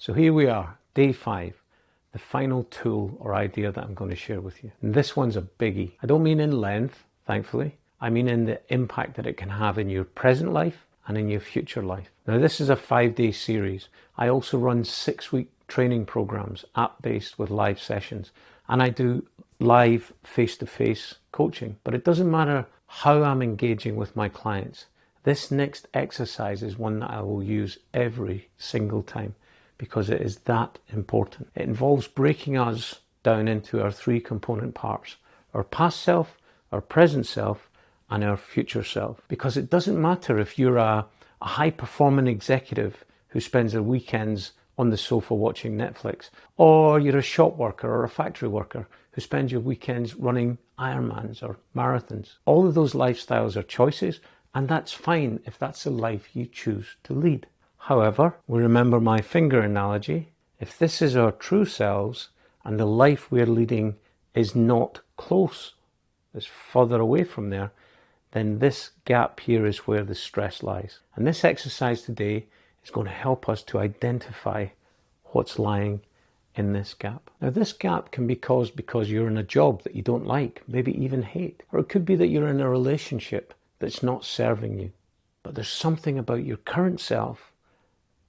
So here we are, day 5, the final tool or idea that I'm going to share with you. And this one's a biggie. I don't mean in length, thankfully. I mean in the impact that it can have in your present life and in your future life. Now this is a 5-day series. I also run 6-week training programs, app-based with live sessions. And I do live face-to-face coaching. But it doesn't matter how I'm engaging with my clients. This next exercise is one that I will use every single time because it is that important. It involves breaking us down into our 3 component parts: our past self, our present self, and our future self. Because it doesn't matter if you're a high-performing executive who spends their weekends on the sofa watching Netflix, or you're a shop worker or a factory worker who spends your weekends running Ironmans or marathons. All of those lifestyles are choices, and that's fine if that's the life you choose to lead. However, we remember my finger analogy. If this is our true selves and the life we're leading is not close, it's further away from there, then this gap here is where the stress lies. And this exercise today is going to help us to identify what's lying in this gap. Now this gap can be caused because you're in a job that you don't like, maybe even hate. Or it could be that you're in a relationship that's not serving you. But there's something about your current self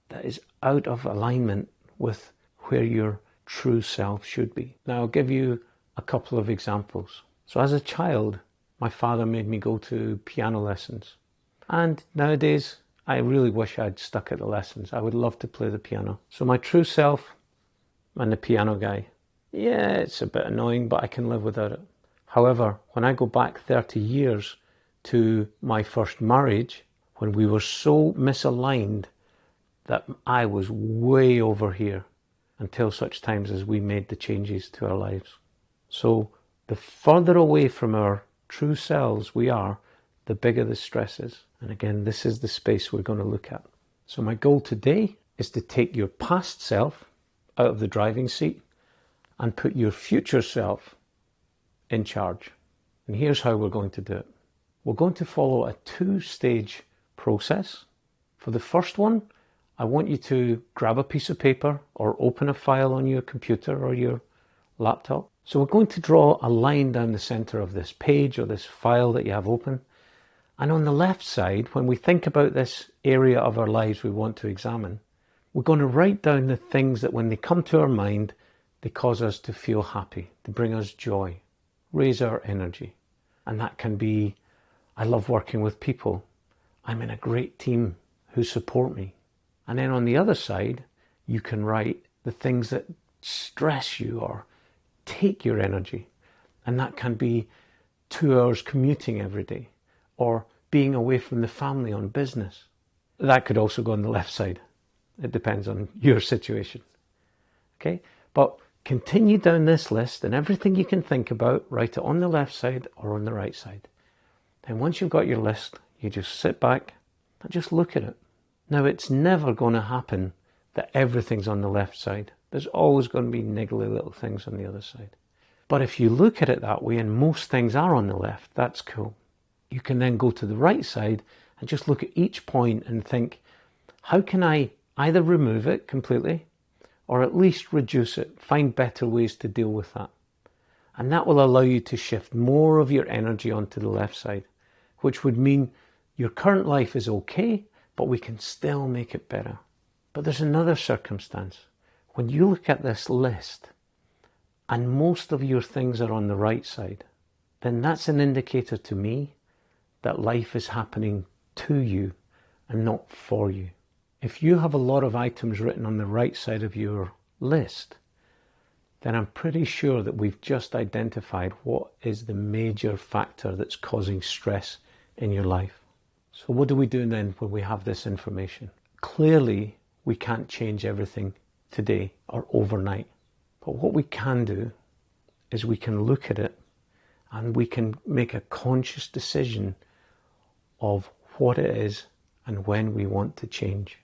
that is out of alignment with where your true self should be. Now I'll give you a couple of examples. So as a child, my father made me go to piano lessons. And nowadays, I really wish I'd stuck at the lessons. I would love to play the piano. So my true self and the piano guy, yeah, it's a bit annoying, but I can live without it. However, when I go back 30 years to my first marriage, when we were so misaligned that I was way over here until such times as we made the changes to our lives. So the further away from our true selves we are, the bigger the stress is. And again, this is the space we're going to look at. So my goal today is to take your past self out of the driving seat and put your future self in charge. And here's how we're going to do it. We're going to follow a 2-stage process. For the first one, I want you to grab a piece of paper or open a file on your computer or your laptop. So we're going to draw a line down the center of this page or this file that you have open. And on the left side, when we think about this area of our lives we want to examine, we're going to write down the things that when they come to our mind, they cause us to feel happy, they bring us joy, raise our energy. And that can be, I love working with people. I'm in a great team who support me. And then on the other side, you can write the things that stress you or take your energy. And that can be 2 hours commuting every day or being away from the family on business. That could also go on the left side. It depends on your situation. Okay, but continue down this list and everything you can think about, write it on the left side or on the right side. And once you've got your list, you just sit back and just look at it. Now, it's never going to happen that everything's on the left side. There's always going to be niggly little things on the other side. But if you look at it that way and most things are on the left, that's cool. You can then go to the right side and just look at each point and think, how can I either remove it completely or at least reduce it, find better ways to deal with that. And that will allow you to shift more of your energy onto the left side, which would mean your current life is okay, but we can still make it better. But there's another circumstance. When you look at this list and most of your things are on the right side, then that's an indicator to me that life is happening to you and not for you. If you have a lot of items written on the right side of your list, then I'm pretty sure that we've just identified what is the major factor that's causing stress in your life. So what do we do then when we have this information? Clearly, we can't change everything today or overnight. But what we can do is we can look at it and we can make a conscious decision of what it is and when we want to change.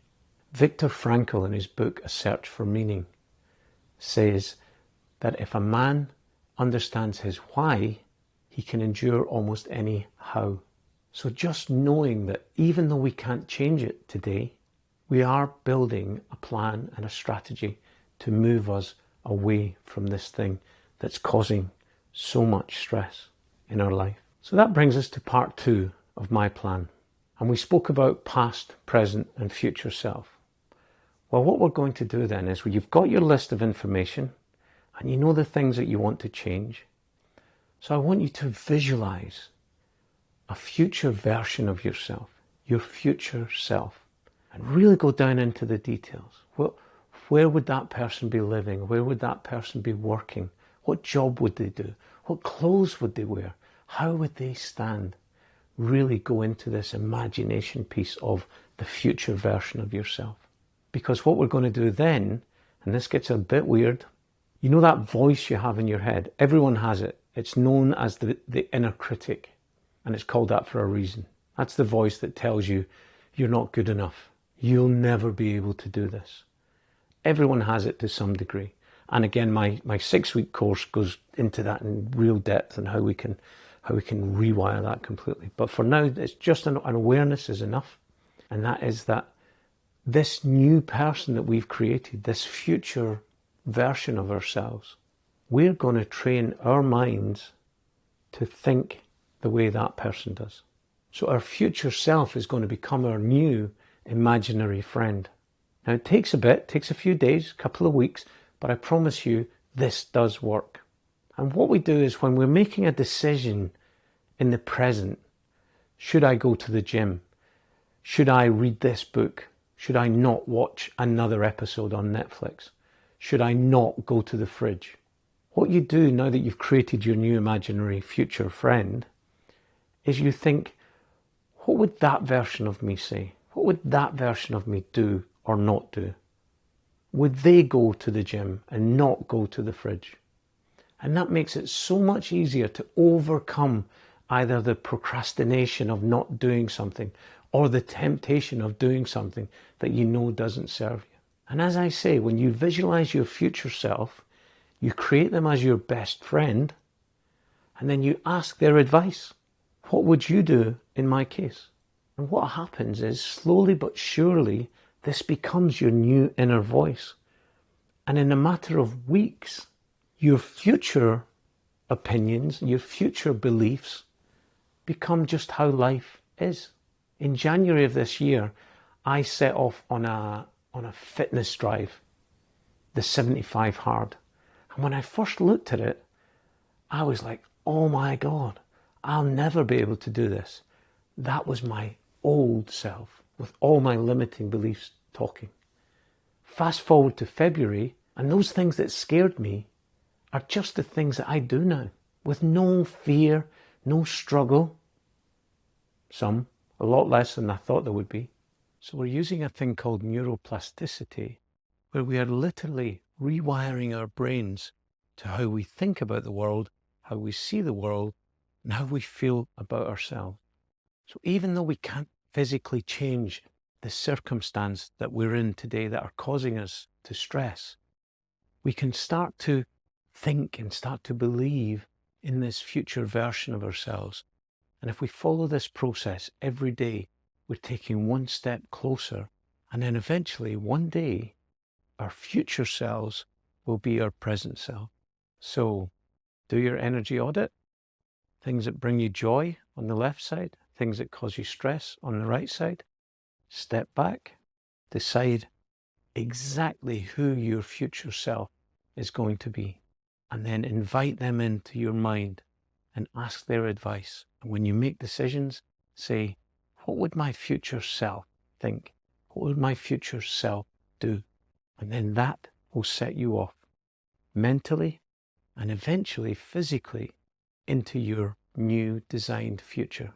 Viktor Frankl, in his book A Search for Meaning, says that if a man understands his why, he can endure almost any how. So just knowing that even though we can't change it today, We are building a plan and a strategy to move us away from this thing that's causing so much stress in our life. So that brings us to part 2 of my plan. And we spoke about past, present, and future self. Well, what we're going to do then is, you've got your list of information and you know the things that you want to change. So I want you to visualize a future version of yourself, your future self, and really go down into the details. Where would that person be living? Where would that person be working? What job would they do? What clothes would they wear? How would they stand? Really go into this imagination piece of the future version of yourself. Because what we're going to do then, and this gets a bit weird, you know that voice you have in your head? Everyone has it. It's known as the inner critic, and it's called that for a reason. That's the voice that tells you you're not good enough. You'll never be able to do this. Everyone has it to some degree. And again, my 6-week course goes into that in real depth and how we can rewire that completely. But for now, it's just an awareness is enough. And that is that this new person that we've created, this future version of ourselves, we're going to train our minds to think the way that person does. So our future self is going to become our new imaginary friend. Now it takes a few days, a couple of weeks, but I promise you this does work. And what we do is, when we're making a decision in the present, should I go to the gym? Should I read this book? Should I not watch another episode on Netflix? Should I not go to the fridge? What you do now that you've created your new imaginary future friend is you think, what would that version of me say? What would that version of me do or not do? Would they go to the gym and not go to the fridge? And that makes it so much easier to overcome either the procrastination of not doing something or the temptation of doing something that you know doesn't serve you. And as I say, when you visualize your future self, you create them as your best friend, and then you ask their advice. What would you do in my case? And what happens is, slowly but surely, this becomes your new inner voice. And in a matter of weeks, your future opinions, your future beliefs become just how life is. In January of this year, I set off on a fitness drive, the 75 hard. And when I first looked at it, I was like, oh my God, I'll never be able to do this. That was my old self with all my limiting beliefs talking. Fast forward to February, and those things that scared me are just the things that I do now, with no fear, no struggle. Some, a lot less than I thought there would be. So we're using a thing called neuroplasticity, where we are literally rewiring our brains to how we think about the world, how we see the world, and how we feel about ourselves. So even though we can't physically change the circumstance that we're in today that are causing us to stress, we can start to think and start to believe in this future version of ourselves. And if we follow this process every day, we're taking one step closer. And then eventually, one day, our future selves will be our present self. So do your energy audit. Things that bring you joy on the left side, things that cause you stress on the right side. Step back, decide exactly who your future self is going to be, and then invite them into your mind and ask their advice. And when you make decisions, say, what would my future self think? What would my future self do? And then that will set you off mentally and eventually physically into your new designed future.